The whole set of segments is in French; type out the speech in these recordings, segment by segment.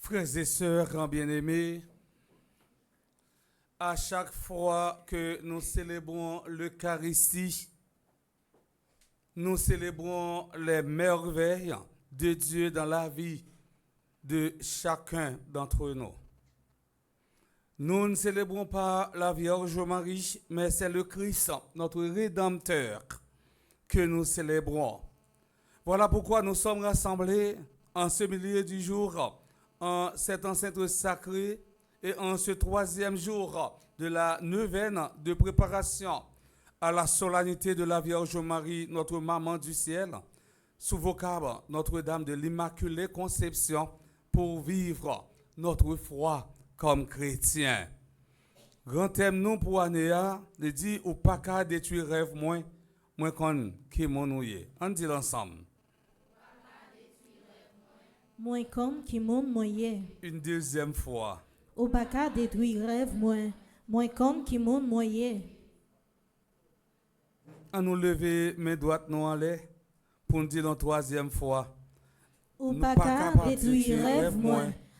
Frères et sœurs bien-aimés, à chaque fois que nous célébrons l'Eucharistie, nous célébrons les merveilles de Dieu dans la vie de chacun d'entre nous. Nous ne célébrons pas la Vierge Marie, mais c'est le Christ, notre Rédempteur, que nous célébrons. Voilà pourquoi nous sommes rassemblés en ce milieu du jour, en cette enceinte sacrée et en ce troisième jour de la neuvaine de préparation à la solennité de la Vierge Marie, notre maman du ciel, sous vocable Notre-Dame de l'Immaculée Conception, pour vivre notre foi comme chrétien. Grand thème nous pour Anéa, de dire ou pas qu'à détruire rêve moins qu'on qui mon ouye. On dit ensemble. Moins comme qui moun moyen. Une deuxième fois. Ou pas qu'à détruire rêve moins comme qui moun moyen. On nous lever mes doigts nous en l'air pour nous dire la troisième fois. Ou pas qu'à détruire rêve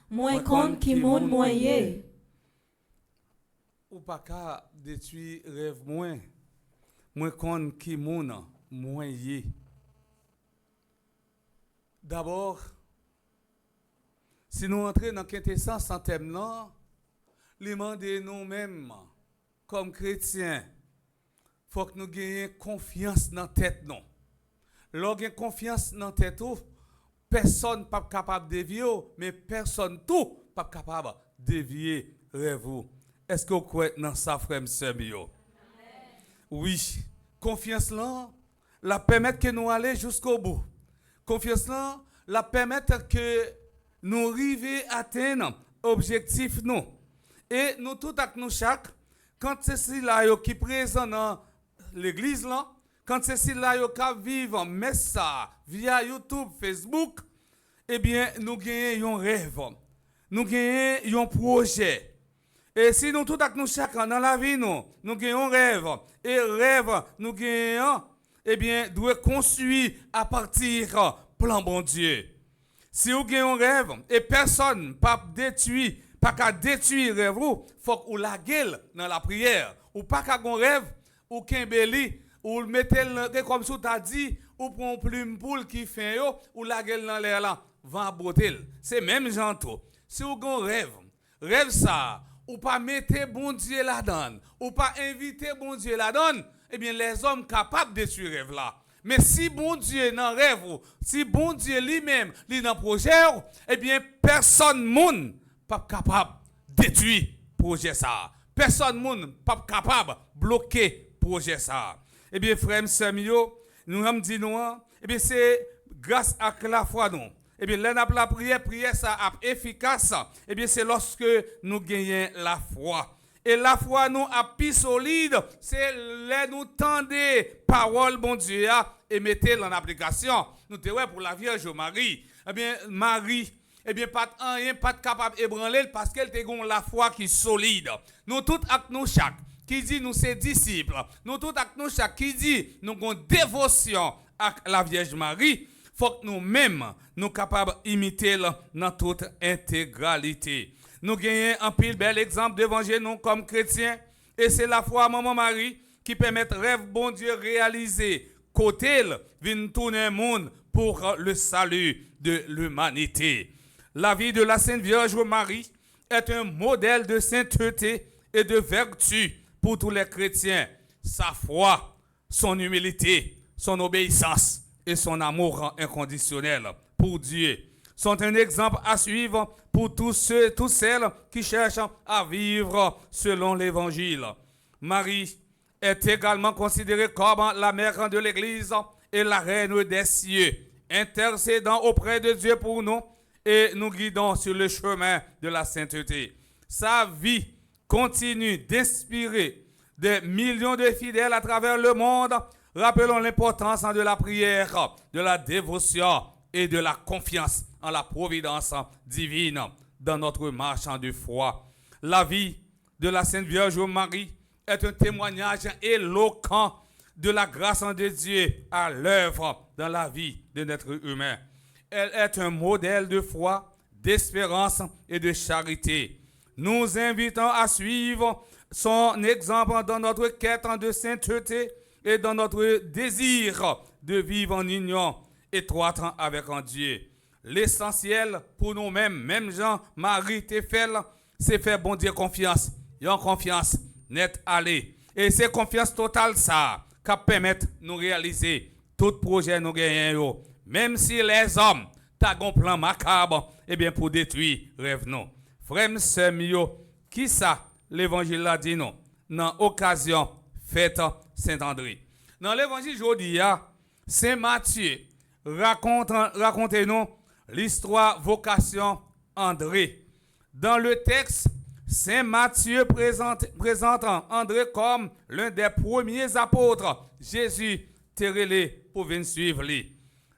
moins comme qui moun moyen. Ou pas qu'à détruire rêve moins qu'on qui moun moyen. D'abord, si nous entrons dans la quintessence en thème, nous demandons nous-mêmes, comme chrétiens, il faut que nous ayons confiance dans la tête. Lorsque nous avons confiance dans la tête, personne n'est pas capable de dévier, mais personne tout pas capable de dévier rêve. Est-ce que vous croyez dans ça, frère Semio? Oui. Confiance là, la permettre que nous allions jusqu'au bout. Confiance là, la permettre que nous arrivions à atteindre l'objectif nous. Et nous tout à nous chaque, quand c'est là qui est présent dans l'église là, quand c'est là qui vivent message via YouTube, Facebook, eh bien nous gagnons un rêve. Nous gagnons un projet. Et si nous tout à nous chaque dans la vie nous gagnons un rêve et rêve nous gagnons, eh bien doit construire à partir plan bon Dieu. Si vous avez un rêve et personne pas détruit, pas qu'à détruire rêve, faut que vous la gueule dans la prière. Ou pas qu'à un rêve, ou qu'un béli, ou mettez comme ça t'as dit, ou prend une plume poule qui fait ou la gueule dans l'air là, va botter. C'est même gentil. Si vous avez un rêve ça, ou pas mettez bon Dieu là-dedans, ou pas inviter bon Dieu là-dedans, eh bien les hommes capables de détruire rêve là. Mais si bon Dieu n'en rêve, si bon Dieu lui-même est dans le projet, eh bien, personne moun pas capable de détruire le projet ça. Personne moun pas capable de bloquer le projet ça. Eh bien, frère Samuel, nous avons dit nous, eh bien, c'est grâce à la foi nous. Eh bien, la prière ça est efficace. Eh bien, c'est lorsque nous gagnons la foi. Et la foi nous a plus solide, c'est là nous tendez parole bon Dieu et mettez en application. Nous te ouais pour la Vierge Marie. Eh bien Marie, eh bien pas capable ébranler parce qu'elle te gon la foi qui est solide. Nous tout avec nous chaque qui dit nous ses disciples. Nous tout avec nous chaque qui dit nous gon dévotion à la Vierge Marie. Faut que nous-mêmes nous capables d'imiter dans toute intégralité. Nous gagnons un pile bel exemple d'évangile nous comme chrétiens. Et c'est la foi Maman Marie qui permet rêve bon Dieu réalisé. Côté, vient tourner le monde pour le salut de l'humanité. La vie de la Sainte Vierge Marie est un modèle de sainteté et de vertu pour tous les chrétiens. Sa foi, son humilité, son obéissance et son amour inconditionnel pour Dieu sont un exemple à suivre pour tous celles qui cherchent à vivre selon l'Évangile. Marie est également considérée comme la mère de l'Église et la reine des cieux, intercédant auprès de Dieu pour nous et nous guidant sur le chemin de la sainteté. Sa vie continue d'inspirer des millions de fidèles à travers le monde. Rappelons l'importance de la prière, de la dévotion et de la confiance en la providence divine dans notre marche de foi. La vie de la Sainte Vierge Marie est un témoignage éloquent de la grâce de Dieu à l'œuvre dans la vie de l'être humain. Elle est un modèle de foi, d'espérance et de charité. Nous invitons à suivre son exemple dans notre quête de sainteté et dans notre désir de vivre en union étroite avec un Dieu. L'essentiel pour nous-mêmes, même Jean-Marie Teffel, c'est faire bon Dieu confiance. Et en confiance, net aller. Et c'est confiance totale ça qui permet de nous réaliser tout projet nous gagnons. Même si les hommes ont un plan macabre, eh bien pour détruire rêve nous. Frère Semio, qui ça l'évangile a dit nous dans occasion fête Saint-André. Dans l'évangile aujourd'hui, Saint Matthieu raconte-nous l'histoire vocation André. Dans le texte, Saint Matthieu présente André comme l'un des premiers apôtres. Jésus t'a relé pour venir suivre lui.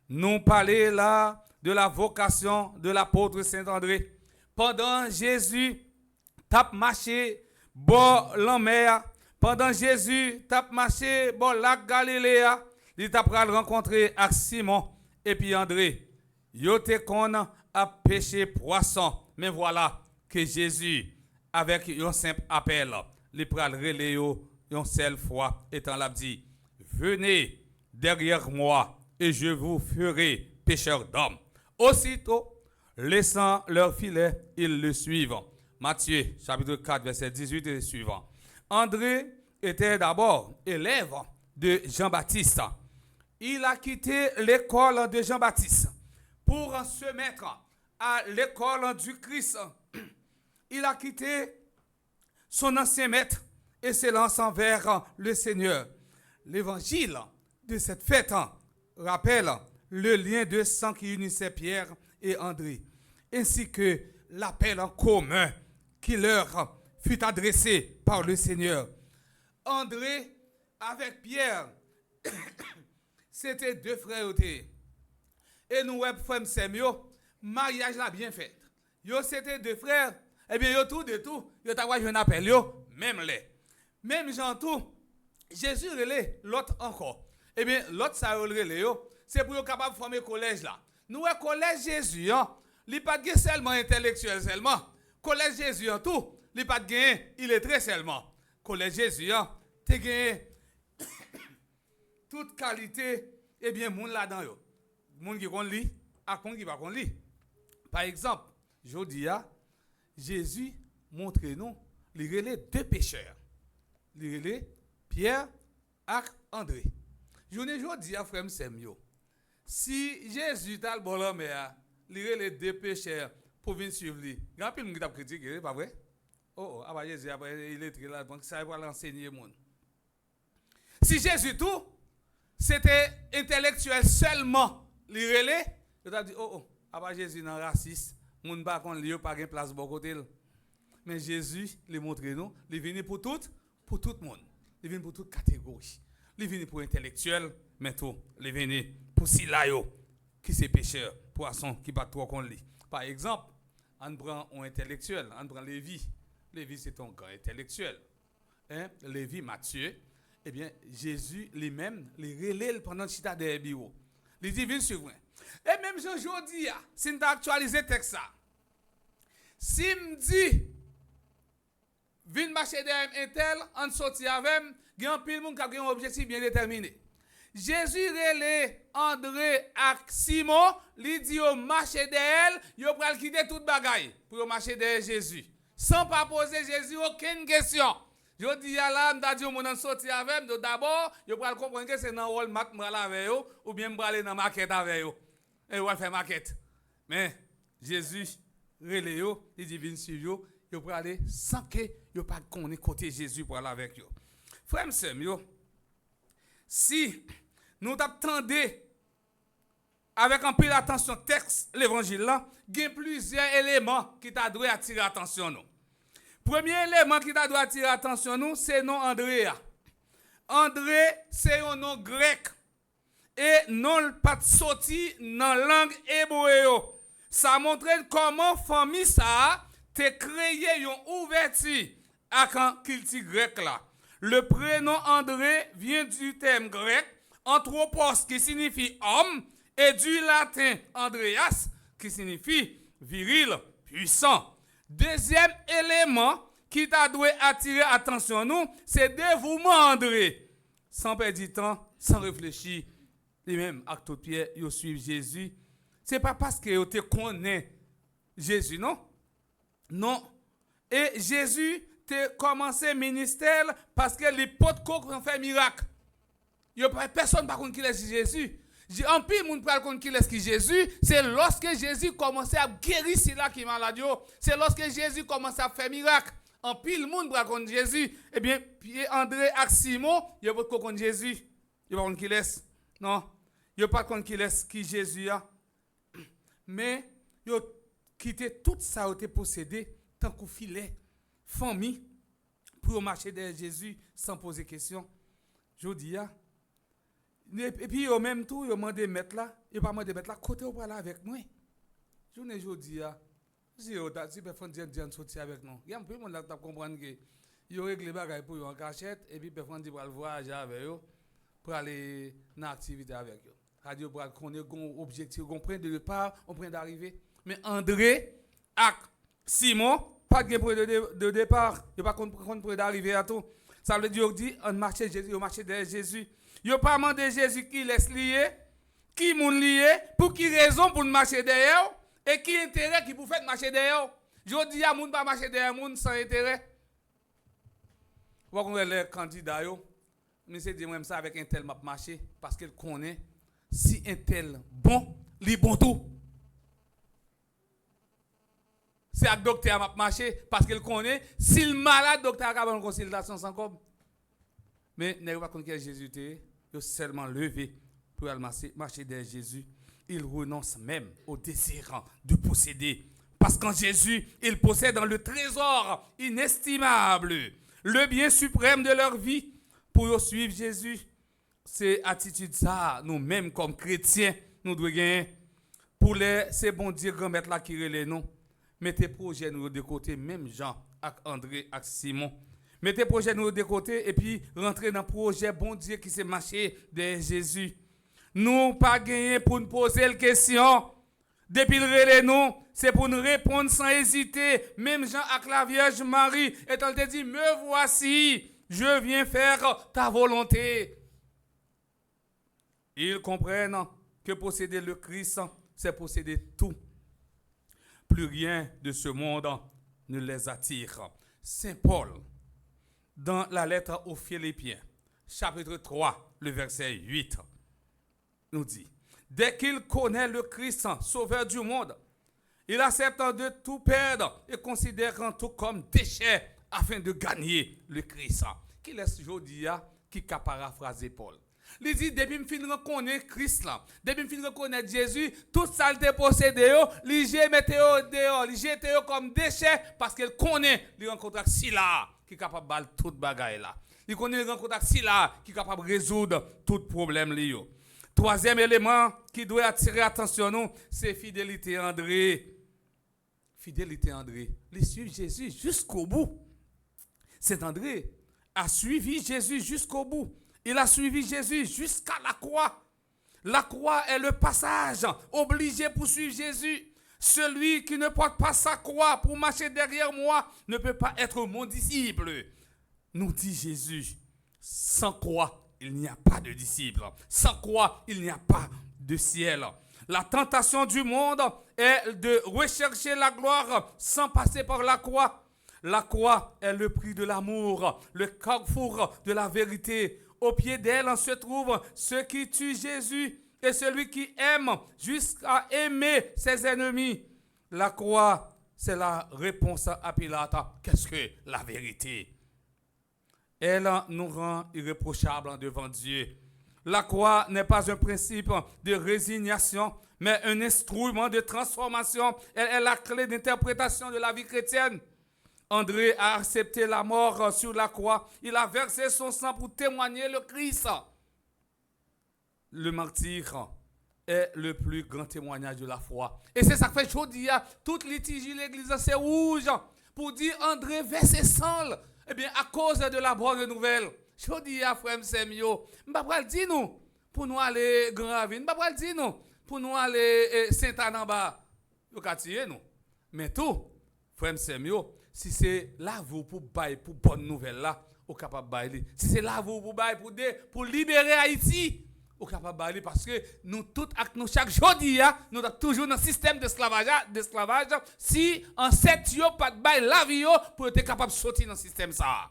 Nous parlons là de la vocation de l'apôtre Saint André. Pendant Jésus t'a marché bord la mer, pendant Jésus t'a marché bord lac Galiléa, il t'a rencontré avec Simon et puis André. Yo te kon a pêché poisson, mais voilà que Jésus avec un simple appel, il pral relé yo une seule fois étant l'a dit, venez derrière moi et je vous ferai pêcheurs d'hommes. Aussitôt, laissant leur filet, ils le suivent. Matthieu, chapitre 4, verset 18 et suivant. André était d'abord élève de Jean-Baptiste. Il a quitté l'école de Jean-Baptiste pour se mettre à l'école du Christ. Il a quitté son ancien maître et s'élance vers le Seigneur. L'évangile de cette fête rappelle le lien de sang qui unissait Pierre et André, ainsi que l'appel en commun qui leur fut adressé par le Seigneur. André avec Pierre, c'était deux frères. Et nous, frères Semio, mariage l'a bien fait. Yo, c'était deux frères. Eh bien, yo tout de tout, yo t'as un appel, yo, même les. Même gens tout, Jésus relait l'autre encore. Eh bien, l'autre, ça relait, yo, c'est pour être capable de former collège là. Nous, collège Jésus, hein, il n'est pas seulement intellectuel seulement. Collège Jésus, en tout, il n'est pas il est très seulement. Collège Jésus, hein, tu gagné toute qualité, eh bien, moun là-dedans, yo. Moun qui kon li, ak moun qui pas kon li. Par exemple, je dis, Jésus montre nous, il relait deux pécheurs. Il relait Pierre et André. Je dis à frère Semio, si Jésus t'a le bon homme, il relait deux pécheurs pour venir suivre lui. Il y a plus de gens qui critiquent, pas vrai? Oh, après Jésus, après il est très là, donc ça va l'enseigner le monde. Si Jésus tout, c'était intellectuel seulement, il relait, il a dit, après Jésus dans raciste, moun pa kon li yo pa gen place bon côté. Mais Jésus les montre nous, il venu pour tout le monde. Il venu pour toute catégorie. Il venu pour intellectuel, mais tout, il venu pour silayo qui c'est pécheur, poisson qui pas trop kon li. Par exemple, on prend un intellectuel, on prend Lévi. Lévi c'est un grand intellectuel. Lévi Matthieu, eh bien Jésus lui-même, il relève pendant le chita de bureau. Il dit viens suivre. Et même aujourd'hui, si nous actualisons le texte, si me dit, viens marcher derrière un tel, on sortit avec, il y a un pile monde qui a un objectif bien déterminé. Jésus relève André et Simon, il dit au marcher derrière, il va quitter toute bagaille pour marcher derrière Jésus. Sans pas poser Jésus aucune question. Je dis là, je dis au monde sortir avec, d'abord, je vais comprendre que c'est dans le rôle avec eux, ou bien je aller dans la maquette avec eux. Et on va faire maquette. Mais Jésus, reléo, il dit viens suivre, il peut aller sans que il pas connaître côté Jésus pour aller avec eux. Frère Semio, si nous t'attendons avec un peu d'attention texte l'évangile là, il y a plusieurs éléments qui t'ont attirer attention nous. Premier élément qui t'a attirer attention nous, c'est nom André. André, c'est un nom grec. Et non pas sorti dans la langue hébreu. Ça montre comment famille ça te créé une ouverture avec un culture grec là. Le prénom André vient du terme grec anthropos qui signifie homme et du latin Andreas qui signifie viril, puissant. Deuxième élément qui t'a dû attirer attention nous, c'est dévouement André. Sans perdre du temps, sans réfléchir. Les mêmes actes de Pierre, ils suivent Jésus. C'est pas parce que te connaît Jésus, non? Non. Et Jésus a commencé le ministère parce que les potes ont fait miracle. Personne ne connaît qui est Jésus. En plus, moun pral kon qui est Jésus, c'est lorsque Jésus commençait à guérir ceux-là qui sont malades. C'est lorsque Jésus commençait à faire miracle. En plus, le monde pral kon Jésus. Eh bien, André et Simon, ils ne connaissent pas Jésus. Ils ne connaissent pas qui est. Non. Ils ne connaissent pas qui est qui Jésus a. Mais, ils ont quitté tout ça, ils ont possédé, tant qu'on filet, famille, pour marcher derrière Jésus sans poser question. Je dis, et puis, au même temps, ils ont demandé mettre là, ils pas demandé mettre là, côté ou pas là avec nous. Je dis, si personne dit sortir avec nous, il y a un peu de monde qui comprend que ils ont réglé les bagages pour eux en cachette, et puis personne dit pour aller voyager avec eux, pour aller dans l'activité avec eux. Radio pour connaître un objectif, on prend de départ, on prend d'arrivée. Mais André et Simon, pas de point de départ, il n'y a pas de point d'arrivée à tout. Ça veut dire dit on marche Jésus, on marche derrière Jésus. Il n'y a pas demandé Jésus qui laisse lier, qui moun lié, pour qui raison pour marcher derrière, et qui intérêt qui pour faire marcher derrière. Je dis à moun pas marcher derrière moun sans intérêt. Vous voyez les candidats, mais c'est dire même ça avec un tel m'a marché parce qu'il connaît si un tel bon, li bon tout. C'est un docteur m'a marché parce qu'il connaît s'il malade docteur a une consultation sans comme. Mais n'est pas contre Jésus était, il seulement levé pour aller marcher derrière Jésus. Il renonce même au désir de posséder. Parce qu'en Jésus, ils possèdent dans le trésor inestimable, le bien suprême de leur vie. Pour suivre Jésus, c'est attitude ça, nous-mêmes comme chrétiens, nous devons gagner. Pour ces bons dieux grand-maîtres là qui relèvent nous, mettez projet nous de côté, même Jean, avec André, avec Simon. Mettez projet nous de côté et puis rentrez dans le projet bon Dieu qui s'est marché de Jésus. Nous pas gagner pour nous poser la question. Depuis le relais nous, c'est pour nous répondre sans hésiter. Même Jean avec la Vierge Marie, et elle te dit, me voici, je viens faire ta volonté. Ils comprennent que posséder le Christ, c'est posséder tout. Plus rien de ce monde ne les attire. Saint Paul, dans la lettre aux Philippiens, chapitre 3, le verset 8, nous dit, dès qu'il connaît le Christ, sauveur du monde, il accepte de tout perdre et considère tout comme déchet afin de gagner le Christ. Qui laisse Jodia qui a paraphrasé Paul? Il dit, depuis que je reconnais Christ, depuis que je reconnais Jésus, tout ça il possédé, il jette dehors, il jette comme déchet parce qu'il connaît, il rencontre Sila qui est capable de battre toute bagaille là. Il connaît, il rencontre Sila qui est capable de résoudre tout problème lié. Troisième élément qui doit attirer attention nous, c'est fidélité André. Fidélité André. Il suit Jésus jusqu'au bout. C'est André a suivi Jésus jusqu'au bout. Il a suivi Jésus jusqu'à la croix. La croix est le passage obligé pour suivre Jésus. Celui qui ne porte pas sa croix pour marcher derrière moi ne peut pas être mon disciple. Nous dit Jésus, sans croix, il n'y a pas de disciple. Sans croix, il n'y a pas de ciel. La tentation du monde est de rechercher la gloire sans passer par la croix. La croix est le prix de l'amour, le carrefour de la vérité. Au pied d'elle se trouve ceux qui tuent Jésus et celui qui aime jusqu'à aimer ses ennemis. La croix, c'est la réponse à Pilate. Qu'est-ce que la vérité? Elle nous rend irréprochables devant Dieu. La croix n'est pas un principe de résignation, mais un instrument de transformation. Elle est la clé d'interprétation de la vie chrétienne. André a accepté la mort sur la croix. Il a versé son sang pour témoigner le Christ. Le martyr est le plus grand témoignage de la foi. Et c'est ça que fait aujourd'hui, toute liturgie de l'église, c'est rouge. Pour dire André verse sang. Eh bien, à cause de la bonne nouvelle. Je dis à frère Semio, je ne vais pas dire nous pour nous aller Grand Ravine. Je ne vais pas dire nous pour nous aller Saint-Anne-en-Bas. Yo ka tirer nous. Mais tout, frère Semio, si c'est là vous pour bailler pour bonne nouvelle là, vous capable bailler. Si c'est là vous pour bailler pour libérer Haïti, vous capable bailler parce que nous tous avec nous chaque jour nous sommes toujours dans le système d'esclavage si en 7 yo pas de bail la vie pour être capable de sortir dans le système ça.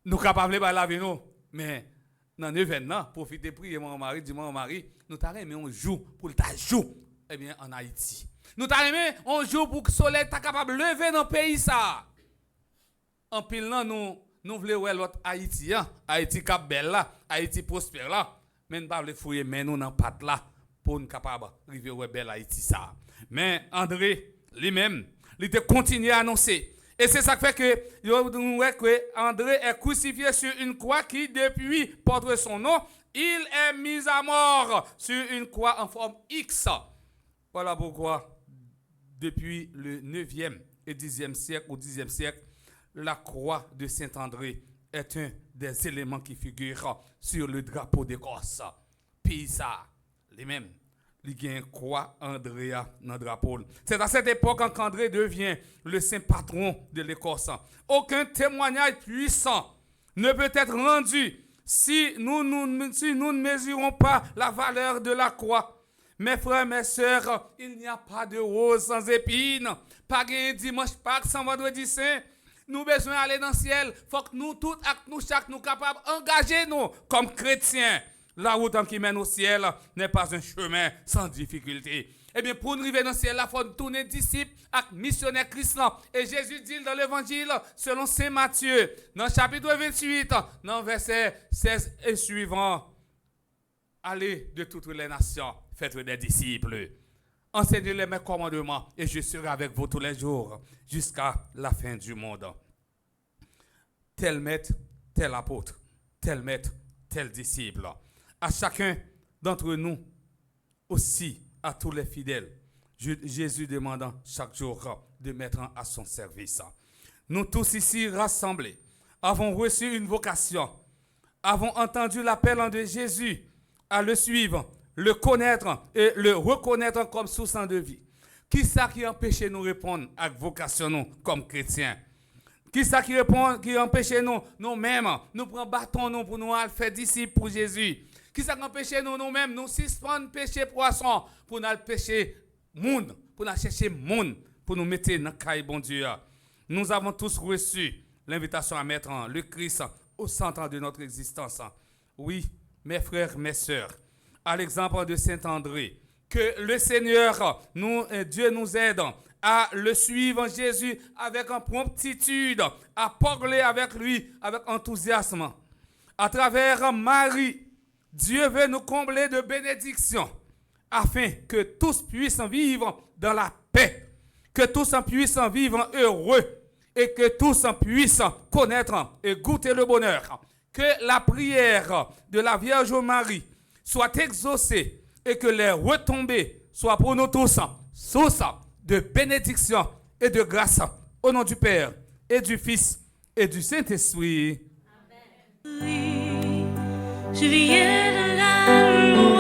Nous capables de bailler la vie nous, mais dans l'événement profiter prier mon mari, dis mon mari, nous t'a aimé un jour pour ta jour en Haïti. Nous t'a aimé un jour pour que le soleil t'a capable de lever dans le pays ça. En pile nous voulons voir l'autre Haïti, Haïti cap belle là, Haïti prospère là, mais nous pas voulons fouiller mais nous dans patte là pour nous capable arriver voir belle Haïti ça. Mais André lui-même, il a continué à annoncer. Et c'est ça qui fait que André est crucifié sur une croix qui depuis porte son nom, il est mis à mort sur une croix en forme X. Voilà pourquoi depuis le 9e et 10e siècle ou 10e siècle, la croix de Saint-André est un des éléments qui figurent sur le drapeau d'Écosse. Pays ça, les mêmes. Il y a une croix Andrea dans le drapeau. C'est à cette époque qu'André devient le saint patron de l'Écosse. Aucun témoignage puissant ne peut être rendu si nous ne mesurons pas la valeur de la croix. Mes frères, mes sœurs, il n'y a pas de rose sans épines, pas de dimanche Pâques sans vendredi saint. Nous avons besoin d'aller dans le ciel. Il faut que nous tous, nous chaque, nous capables d'engager nous comme chrétiens. La route qui mène au ciel n'est pas un chemin sans difficulté. Eh bien, pour nous arriver dans le ciel, il faut tourner disciples avec missionnaires chrétiens. Et Jésus dit dans l'évangile, selon saint Matthieu, dans le chapitre 28, dans verset 16 et suivant, allez de toutes les nations, faites des disciples. Enseignez-les mes commandements et je serai avec vous tous les jours jusqu'à la fin du monde. Tel maître, tel apôtre, tel maître, tel disciple. À chacun d'entre nous, aussi à tous les fidèles, Jésus demandant chaque jour de mettre à son service. Nous tous ici rassemblés avons reçu une vocation, avons entendu l'appel de Jésus à le suivre, le connaître et le reconnaître comme source de vie. Qui ça qui empêche nous répondre à la vocation nous comme chrétiens? Qui ça qui empêche nous-mêmes, nous prendre bâton nous pour nous faire disciples pour Jésus? Qui ça qui empêche nous-mêmes, nous suspendre péché poisson pour nous pécher monde, pour nous chercher monde, pour nous mettre dans le caille bon Dieu. Nous avons tous reçu l'invitation à mettre le Christ au centre de notre existence. Oui, mes frères, mes sœurs, à l'exemple de Saint-André, que le Seigneur, Dieu nous aide à le suivre Jésus avec une promptitude, à parler avec lui avec enthousiasme. À travers Marie, Dieu veut nous combler de bénédictions afin que tous puissent vivre dans la paix, que tous puissent vivre heureux et que tous puissent connaître et goûter le bonheur. Que la prière de la Vierge Marie soit exaucée et que les retombées soient pour nous tous source de bénédiction et de grâce au nom du Père et du Fils et du Saint-Esprit. Oui, je viens de la